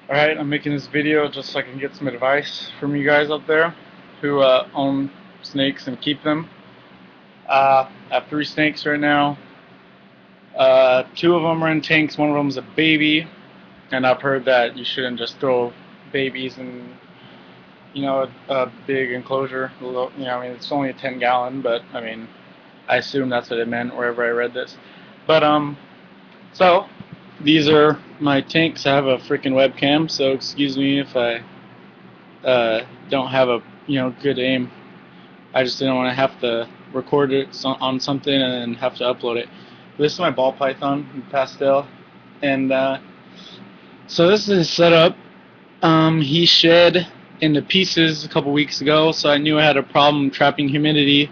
Alright, I'm making this video just so I can get some advice from you guys out there who own snakes and keep them. I have 3 snakes right now. 2 of them are in tanks, one of them is a baby, and I've heard that you shouldn't just throw babies in, a big enclosure. I mean, it's only a 10-gallon, but I mean, I assume that's what it meant wherever I read this. But, so, these are my tanks. I have a freaking webcam, so excuse me if I don't have a good aim. I just didn't want to have to record it on something and then have to upload it. This is my ball python in pastel, and so this is his setup. He shed into pieces a couple weeks ago, so I knew I had a problem trapping humidity,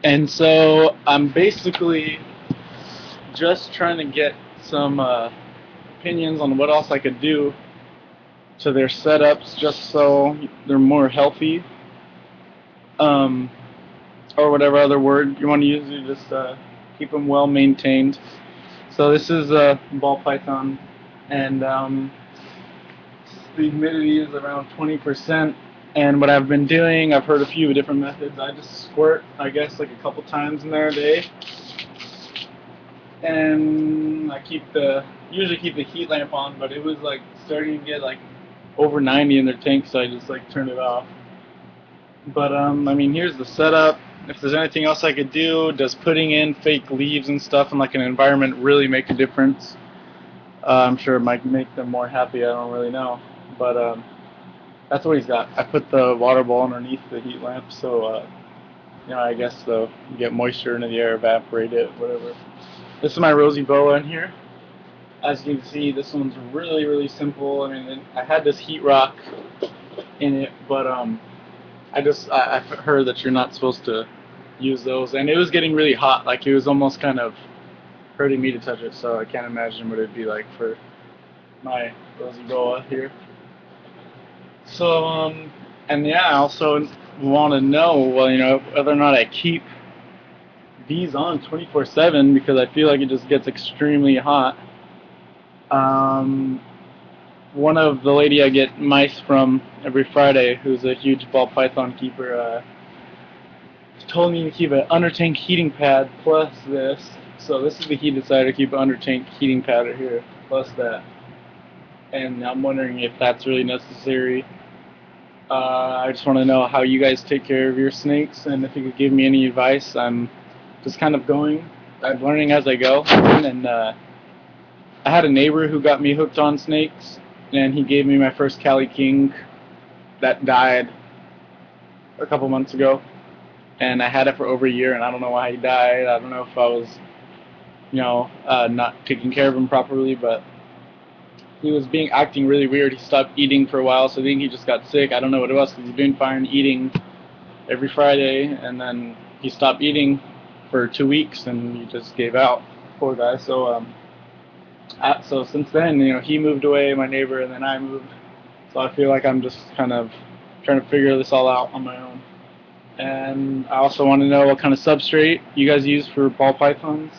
and so I'm basically just trying to get some opinions on what else I could do to their setups just so they're more healthy, um, or whatever other word you want to use. You just keep them well maintained. So this is a ball python, and the humidity is around 20%. And what I've been doing, I've heard a few different methods. I just squirt, I guess, like a couple times in there a day, and I usually keep the heat lamp on, but it was like starting to get like over 90 in their tank, so I just like turned it off. But I mean, here's the setup. If there's anything else I could do, does putting in fake leaves and stuff in like an environment really make a difference? I'm sure it might make them more happy. I don't really know, but that's what he's got. I put the water bowl underneath the heat lamp, so I guess the get moisture into the air, evaporate it, whatever. This is my rosy boa in here. As you can see, this one's really, really simple. I mean, I had this heat rock in it, but I've heard that you're not supposed to use those, and it was getting really hot. Like it was almost kind of hurting me to touch it, so I can't imagine what it'd be like for my rosy boa here. So and yeah, I also want to know, well, whether or not I keep these on 24/7 because I feel like it just gets extremely hot. Um, One of the lady I get mice from every Friday, who's a huge ball python keeper, told me to keep an under tank heating pad plus this. So this is the heat decider. Keep an under tank heating pad right here plus that. And I'm wondering if that's really necessary. I just want to know how you guys take care of your snakes, and if you could give me any advice. I'm just kind of I'm learning as I go, and I had a neighbor who got me hooked on snakes, and he gave me my first Cali King that died a couple months ago, and I had it for over a year, and I don't know why he died. I don't know if I was, not taking care of him properly, but he was acting really weird. He stopped eating for a while, so I think he just got sick. I don't know what it was because he's been fine eating every Friday, and then he stopped eating for 2 weeks, and he just gave out. Poor guy. So since then, he moved away, my neighbor, and then I moved. So I feel like I'm just kind of trying to figure this all out on my own. And I also want to know what kind of substrate you guys use for ball pythons.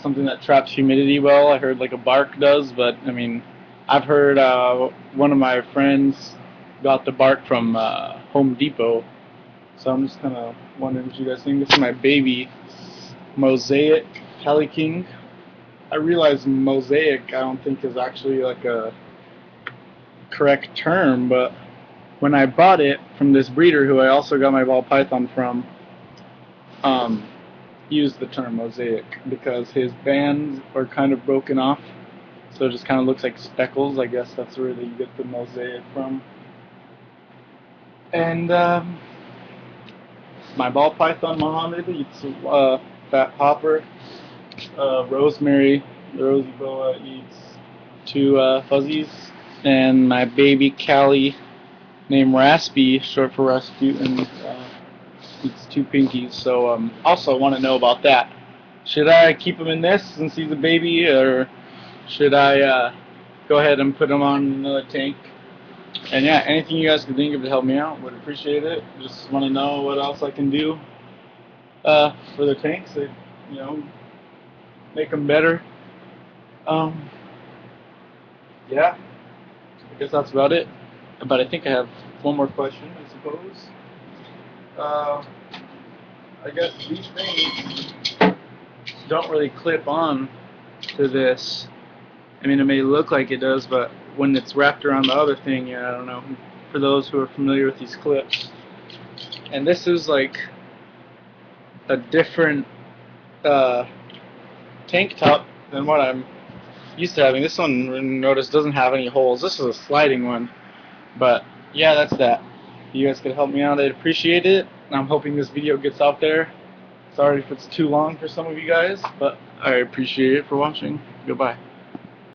Something that traps humidity well. I heard like a bark does, but I mean, I've heard one of my friends got the bark from Home Depot. So I'm just kind of wondering what you guys think. This is my baby Mosaic Cali King. I realize mosaic I don't think is actually like a correct term, but when I bought it from this breeder who I also got my ball python from, um, used the term mosaic because his bands are kind of broken off, so it just kind of looks like speckles. I guess that's where you get the mosaic from. And my ball python Mohammed eats fat popper. Rosemary, the rosy boa, eats 2 fuzzies, and my baby Callie, named Raspy, short for Rasputin, eats 2 pinkies. So also want to know about that. Should I keep him in this since he's a baby, or should I go ahead and put him on another tank? And yeah, anything you guys can think of to help me out, would appreciate it. Just want to know what else I can do for the tanks to, you know, make them better. Um, yeah, I guess that's about it. But I think I have one more question, I suppose. Uh, I guess these things don't really clip on to this. I mean, it may look like it does, but when it's wrapped around the other thing, yeah, I don't know. For those who are familiar with these clips. And this is like a different uh, tank top than what I'm used to having. This one, notice, doesn't have any holes. This is a sliding one. But yeah, that's that. If you guys could help me out, I'd appreciate it. I'm hoping this video gets out there. Sorry if it's too long for some of you guys, but I appreciate it for watching. Goodbye.